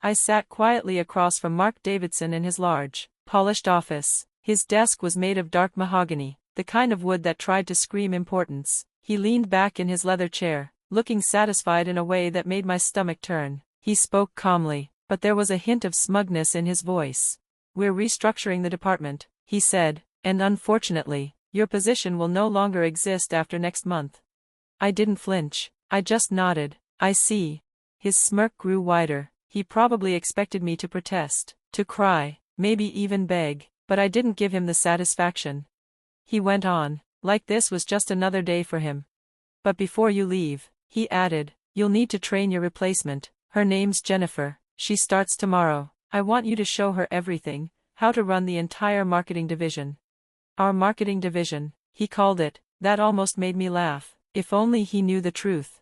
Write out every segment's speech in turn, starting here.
I sat quietly across from Mark Davidson in his large, polished office. His desk was made of dark mahogany, the kind of wood that tried to scream importance. He leaned back in his leather chair, looking satisfied in a way that made my stomach turn. He spoke calmly, but there was a hint of smugness in his voice. "We're restructuring the department," he said, "and unfortunately, your position will no longer exist after next month." I didn't flinch. I just nodded. "I see." His smirk grew wider. He probably expected me to protest, to cry, maybe even beg, but I didn't give him the satisfaction. He went on, like this was just another day for him. "But before you leave," he added, "you'll need to train your replacement. Her name's Jennifer. She starts tomorrow. I want you to show her everything, how to run the entire marketing division." Our marketing division, he called it. That almost made me laugh. If only he knew the truth.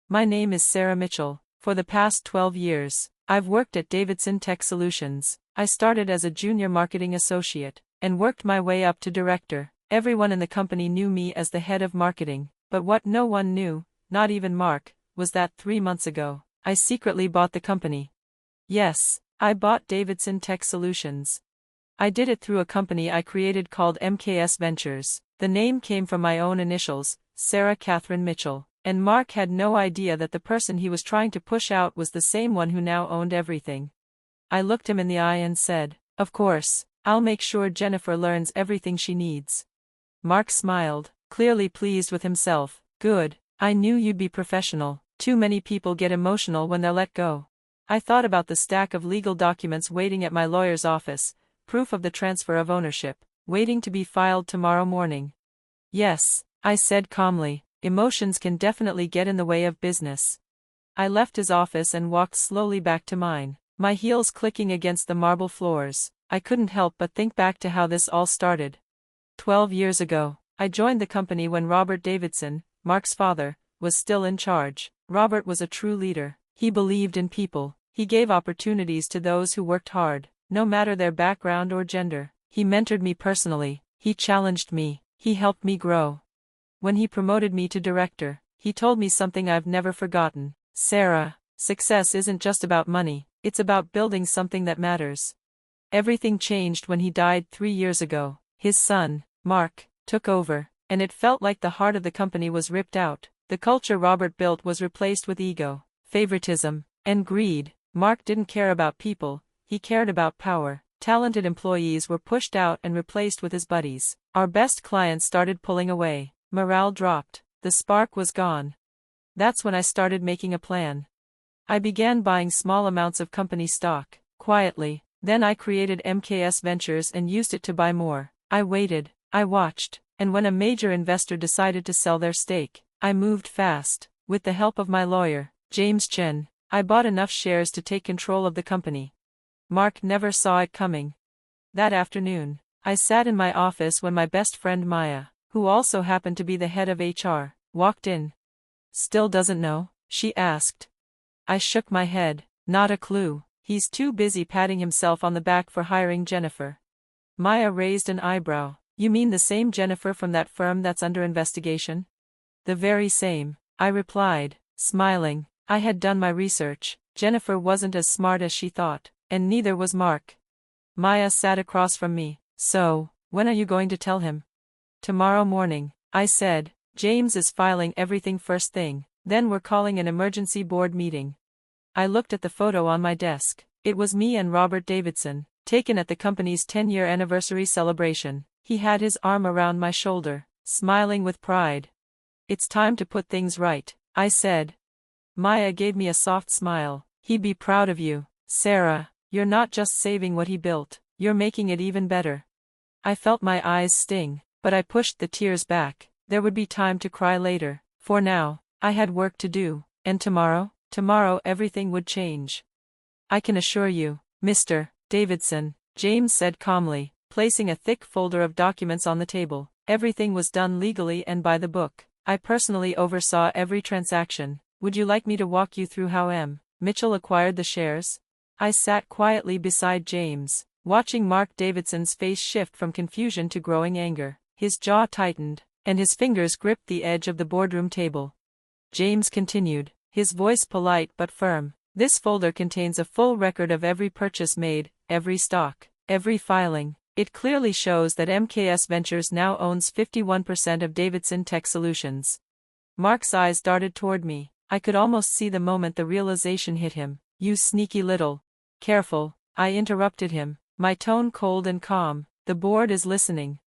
"My name is Sarah Mitchell. For the past 12 years, I've worked at Davidson Tech Solutions. I started as a junior marketing associate, and worked my way up to director. Everyone in the company knew me as the head of marketing, but what no one knew, not even Mark, was that 3 months ago, I secretly bought the company. Yes, I bought Davidson Tech Solutions. I did it through a company I created called MKS Ventures. The name came from my own initials, Sarah Catherine Mitchell. And Mark had no idea that the person he was trying to push out was the same one who now owned everything. I looked him in the eye and said, "Of course, I'll make sure Jennifer learns everything she needs." Mark smiled, clearly pleased with himself. "Good, I knew you'd be professional. Too many people get emotional when they're let go." I thought about the stack of legal documents waiting at my lawyer's office, proof of the transfer of ownership, waiting to be filed tomorrow morning. "Yes," I said calmly. "Emotions can definitely get in the way of business." I left his office and walked slowly back to mine, my heels clicking against the marble floors. I couldn't help but think back to how this all started. 12 years ago, I joined the company when Robert Davidson, Mark's father, was still in charge. Robert was a true leader. He believed in people. He gave opportunities to those who worked hard, no matter their background or gender. He mentored me personally. He challenged me. He helped me grow. When he promoted me to director, he told me something I've never forgotten. "Sarah, success isn't just about money, it's about building something that matters." Everything changed when he died 3 years ago. His son, Mark, took over, and it felt like the heart of the company was ripped out. The culture Robert built was replaced with ego, favoritism, and greed. Mark didn't care about people, he cared about power. Talented employees were pushed out and replaced with his buddies. Our best clients started pulling away. Morale dropped. The spark was gone. That's when I started making a plan. I began buying small amounts of company stock, quietly. Then I created MKS Ventures and used it to buy more. I waited, I watched, and when a major investor decided to sell their stake, I moved fast. With the help of my lawyer, James Chen, I bought enough shares to take control of the company. Mark never saw it coming. That afternoon, I sat in my office when my best friend Maya, who also happened to be the head of HR, walked in. "Still doesn't know?" she asked. I shook my head. "Not a clue. He's too busy patting himself on the back for hiring Jennifer." Maya raised an eyebrow. "You mean the same Jennifer from that firm that's under investigation?" "The very same," I replied, smiling. I had done my research. Jennifer wasn't as smart as she thought, and neither was Mark. Maya sat across from me. "So, when are you going to tell him?" "Tomorrow morning," I said. "James is filing everything first thing, then we're calling an emergency board meeting." I looked at the photo on my desk. It was me and Robert Davidson, taken at the company's 10-year anniversary celebration. He had his arm around my shoulder, smiling with pride. "It's time to put things right," I said. Maya gave me a soft smile. "He'd be proud of you, Sarah. You're not just saving what he built, you're making it even better." I felt my eyes sting, but I pushed the tears back. There would be time to cry later. For now, I had work to do, and tomorrow everything would change. "I can assure you, Mr. Davidson," James said calmly, placing a thick folder of documents on the table. "Everything was done legally and by the book. I personally oversaw every transaction. Would you like me to walk you through how M. Mitchell acquired the shares?" I sat quietly beside James, watching Mark Davidson's face shift from confusion to growing anger. His jaw tightened, and his fingers gripped the edge of the boardroom table. James continued, his voice polite but firm. This folder contains a full record of every purchase made, every stock, every filing. It clearly shows that MKS Ventures now owns 51% of Davidson Tech Solutions. Mark's eyes darted toward me. I could almost see the moment the realization hit him. "You sneaky little." "Careful," I interrupted him, my tone cold and calm. "The board is listening."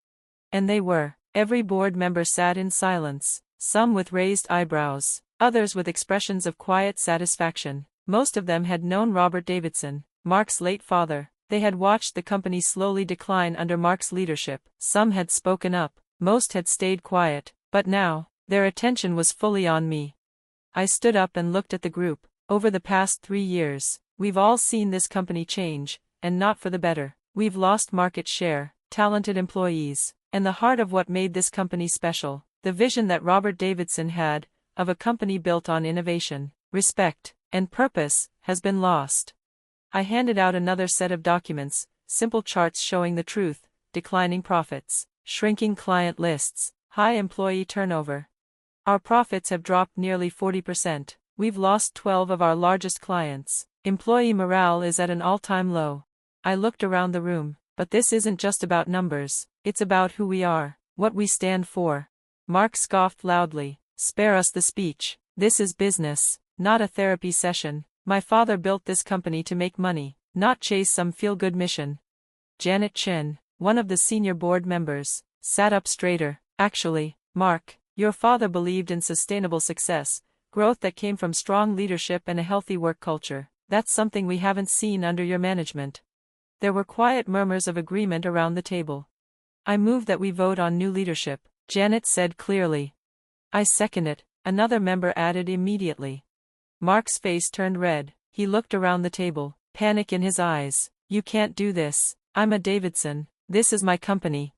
And they were. Every board member sat in silence, some with raised eyebrows, others with expressions of quiet satisfaction. Most of them had known Robert Davidson, Mark's late father. They had watched the company slowly decline under Mark's leadership. Some had spoken up, most had stayed quiet, but now, their attention was fully on me. I stood up and looked at the group. Over the past 3 years, we've all seen this company change, and not for the better. We've lost market share, talented employees, and the heart of what made this company special. The vision that Robert Davidson had, of a company built on innovation, respect, and purpose, has been lost. I handed out another set of documents, simple charts showing the truth: declining profits, shrinking client lists, high employee turnover. Our profits have dropped nearly 40%. We've lost 12 of our largest clients. Employee morale is at an all-time low. I looked around the room, but this isn't just about numbers, it's about who we are, what we stand for. Mark scoffed loudly. "Spare us the speech. This is business, not a therapy session. My father built this company to make money, not chase some feel-good mission." Janet Chen, one of the senior board members, sat up straighter. "Actually, Mark, your father believed in sustainable success, growth that came from strong leadership and a healthy work culture. That's something we haven't seen under your management." There were quiet murmurs of agreement around the table. "I move that we vote on new leadership," Janet said clearly. "I second it," another member added immediately. Mark's face turned red. He looked around the table, panic in his eyes. "You can't do this. I'm a Davidson. This is my company."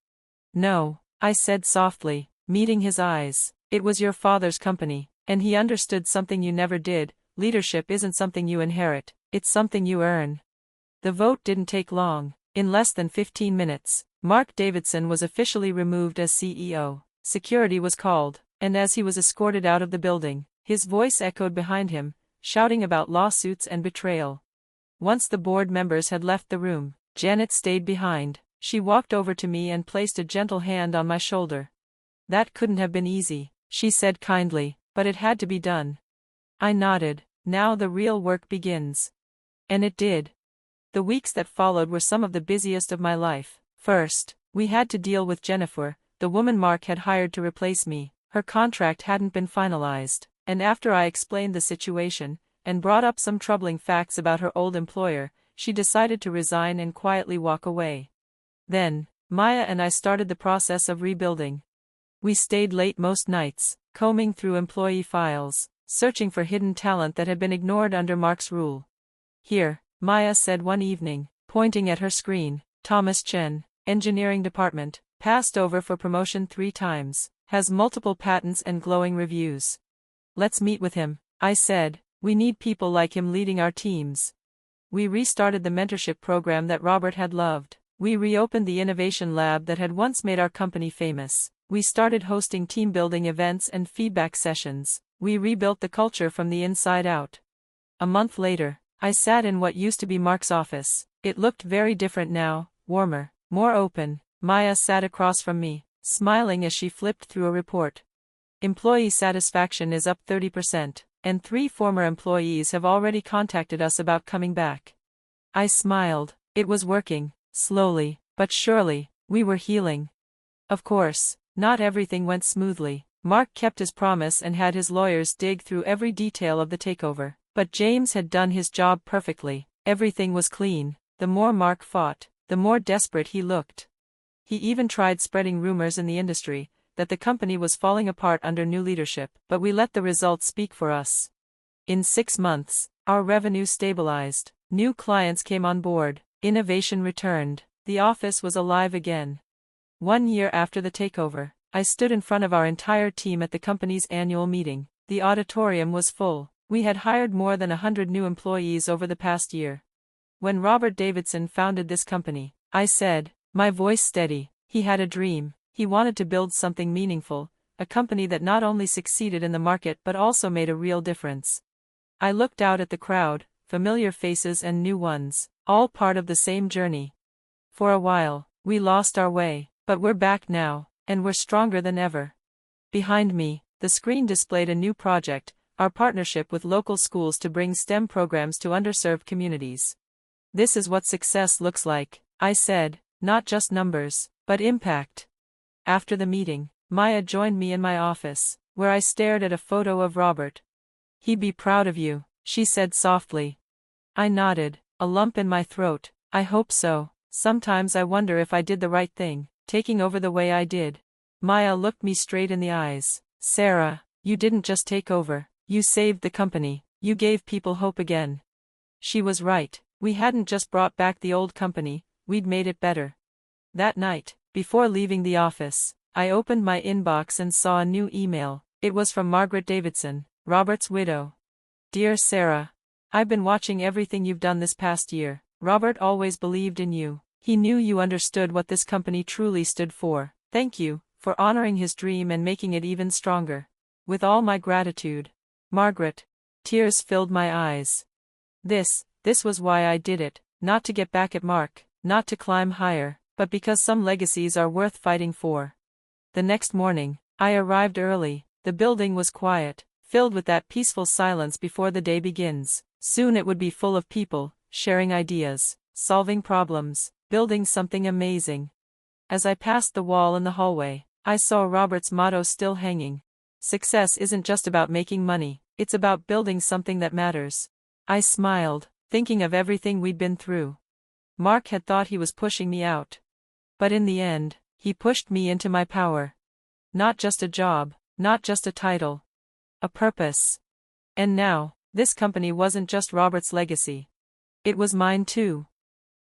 "No," I said softly, meeting his eyes. "It was your father's company, and he understood something you never did. Leadership isn't something you inherit, it's something you earn." The vote didn't take long. In less than 15 minutes, Mark Davidson was officially removed as CEO. Security was called, and as he was escorted out of the building, his voice echoed behind him, shouting about lawsuits and betrayal. Once the board members had left the room, Janet stayed behind. She walked over to me and placed a gentle hand on my shoulder. "That couldn't have been easy," she said kindly, "but it had to be done." I nodded. "Now the real work begins." And it did. The weeks that followed were some of the busiest of my life. First, we had to deal with Jennifer, the woman Mark had hired to replace me. Her contract hadn't been finalized, and after I explained the situation, and brought up some troubling facts about her old employer, she decided to resign and quietly walk away. Then, Maya and I started the process of rebuilding. We stayed late most nights, combing through employee files, searching for hidden talent that had been ignored under Mark's rule. "Here," Maya said one evening, pointing at her screen, "Thomas Chen, engineering department, passed over for promotion 3 times, has multiple patents and glowing reviews. Let's meet with him," I said. "We need people like him leading our teams." We restarted the mentorship program that Robert had loved. We reopened the innovation lab that had once made our company famous. We started hosting team-building events and feedback sessions. We rebuilt the culture from the inside out. A month later, I sat in what used to be Mark's office. It looked very different now, warmer, more open. Maya sat across from me, smiling as she flipped through a report. "Employee satisfaction is up 30%, and 3 former employees have already contacted us about coming back." I smiled. It was working. Slowly, but surely, we were healing. Of course, not everything went smoothly. Mark kept his promise and had his lawyers dig through every detail of the takeover. But James had done his job perfectly. Everything was clean. The more Mark fought, the more desperate he looked. He even tried spreading rumors in the industry that the company was falling apart under new leadership, but we let the results speak for us. In 6 months, our revenue stabilized, new clients came on board, innovation returned, the office was alive again. 1 year after the takeover, I stood in front of our entire team at the company's annual meeting. The auditorium was full. We had hired more than 100 new employees over the past year. When Robert Davidson founded this company, I said, my voice steady, he had a dream. He wanted to build something meaningful, a company that not only succeeded in the market but also made a real difference. I looked out at the crowd, familiar faces and new ones, all part of the same journey. For a while, we lost our way, but we're back now, and we're stronger than ever. Behind me, the screen displayed a new project, our partnership with local schools to bring STEM programs to underserved communities. This is what success looks like, I said, not just numbers, but impact. After the meeting, Maya joined me in my office, where I stared at a photo of Robert. "He'd be proud of you," she said softly. I nodded, a lump in my throat. "I hope so. Sometimes I wonder if I did the right thing, taking over the way I did." Maya looked me straight in the eyes. "Sarah, you didn't just take over, you saved the company, you gave people hope again." She was right, we hadn't just brought back the old company, we'd made it better. That night, before leaving the office, I opened my inbox and saw a new email. It was from Margaret Davidson, Robert's widow. "Dear Sarah, I've been watching everything you've done this past year. Robert always believed in you. He knew you understood what this company truly stood for. Thank you for honoring his dream and making it even stronger. With all my gratitude. Margaret." Tears filled my eyes. This was why I did it, not to get back at Mark, not to climb higher, but because some legacies are worth fighting for. The next morning, I arrived early. The building was quiet, filled with that peaceful silence before the day begins. Soon it would be full of people, sharing ideas, solving problems, building something amazing. As I passed the wall in the hallway, I saw Robert's motto still hanging. "Success isn't just about making money, it's about building something that matters." I smiled, thinking of everything we'd been through. Mark had thought he was pushing me out. But in the end, he pushed me into my power. Not just a job, not just a title. A purpose. And now, this company wasn't just Robert's legacy. It was mine too.